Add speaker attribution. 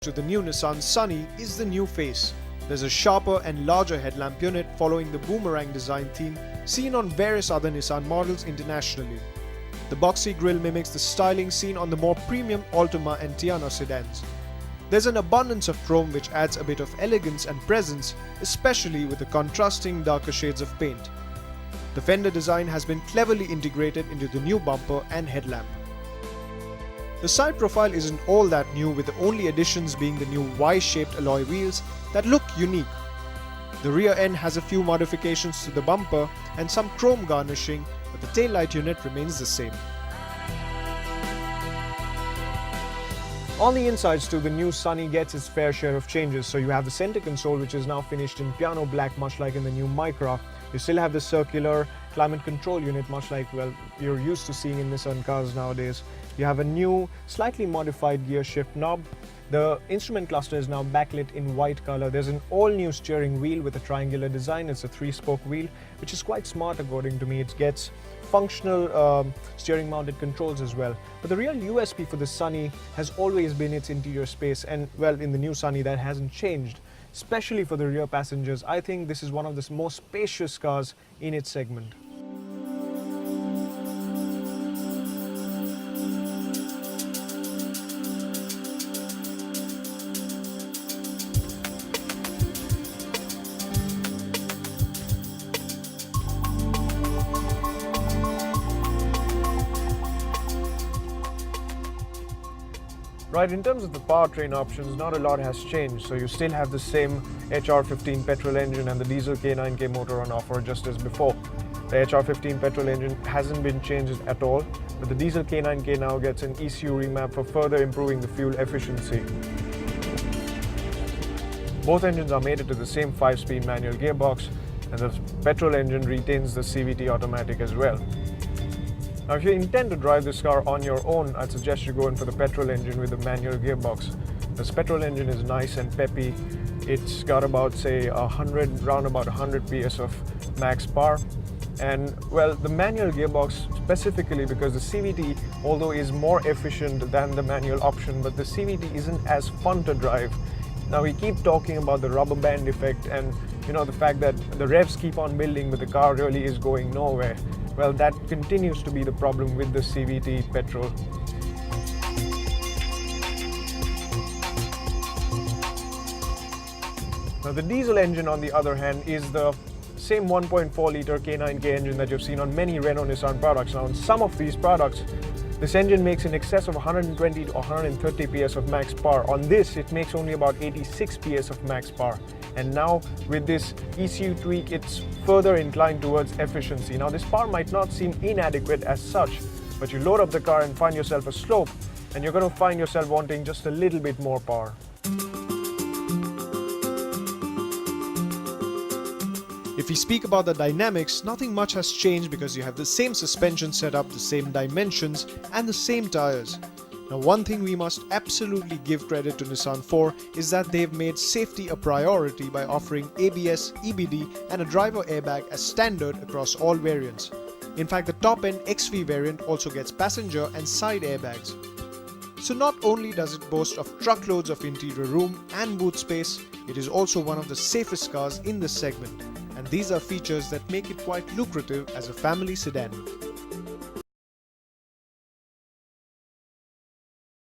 Speaker 1: to the new Nissan Sunny is the new face. There's a sharper and larger headlamp unit following the boomerang design theme seen on various other Nissan models internationally. The boxy grille mimics the styling seen on the more premium Altima and Tiana sedans. There's an abundance of chrome which adds a bit of elegance and presence, especially with the contrasting darker shades of paint. The fender design has been cleverly integrated into the new bumper and headlamp. The side profile isn't all that new, with the only additions being the new Y-shaped alloy wheels that look unique. The rear end has a few modifications to the bumper and some chrome garnishing, but the taillight unit remains the same. On the insides too, the new Sunny gets its fair share of changes. So you have the center console, which is now finished in piano black, much like in the new Micra. You still have the circular climate control unit, much like, well, you're used to seeing in Nissan cars nowadays. You have a new, slightly modified gear shift knob. The instrument cluster is now backlit in white color. There's an all-new steering wheel with a triangular design. It's a 3-spoke wheel, which is quite smart according to me. It gets functional steering mounted controls as well. But the real USP for the Sunny has always been its interior space, and well, in the new Sunny that hasn't changed. Especially for the rear passengers, I think this is one of the most spacious cars in its segment. Right, in terms of the powertrain options, not a lot has changed. So you still have the same HR15 petrol engine and the diesel K9K motor on offer just as before. The HR15 petrol engine hasn't been changed at all, but the diesel K9K now gets an ECU remap for further improving the fuel efficiency. Both engines are mated to the same 5-speed manual gearbox, and the petrol engine retains the CVT automatic as well. Now, if you intend to drive this car on your own, I'd suggest you go in for the petrol engine with the manual gearbox. This petrol engine is nice and peppy. It's got about, say, around about 100 PS of max power. And well, the manual gearbox specifically because the CVT, although is more efficient than the manual option, but the CVT isn't as fun to drive. Now, we keep talking about the rubber band effect and the fact that the revs keep on building, but the car really is going nowhere. Well, that continues to be the problem with the CVT petrol. Now, the diesel engine, on the other hand, is the same 1.4 litre K9K engine that you've seen on many Renault Nissan products. Now, on some of these products, this engine makes in excess of 120 to 130 PS of max power. On this, it makes only about 86 PS of max power. And now with this ECU tweak, it's further inclined towards efficiency. Now, this power might not seem inadequate as such, but you load up the car and find yourself a slope, and you're going to find yourself wanting just a little bit more power. If we speak about the dynamics, nothing much has changed because you have the same suspension setup, the same dimensions, and the same tires. Now, one thing we must absolutely give credit to Nissan for is that they've made safety a priority by offering ABS, EBD, and a driver airbag as standard across all variants. In fact, the top-end XV variant also gets passenger and side airbags. So not only does it boast of truckloads of interior room and boot space, it is also one of the safest cars in this segment. And these are features that make it quite lucrative as a family sedan.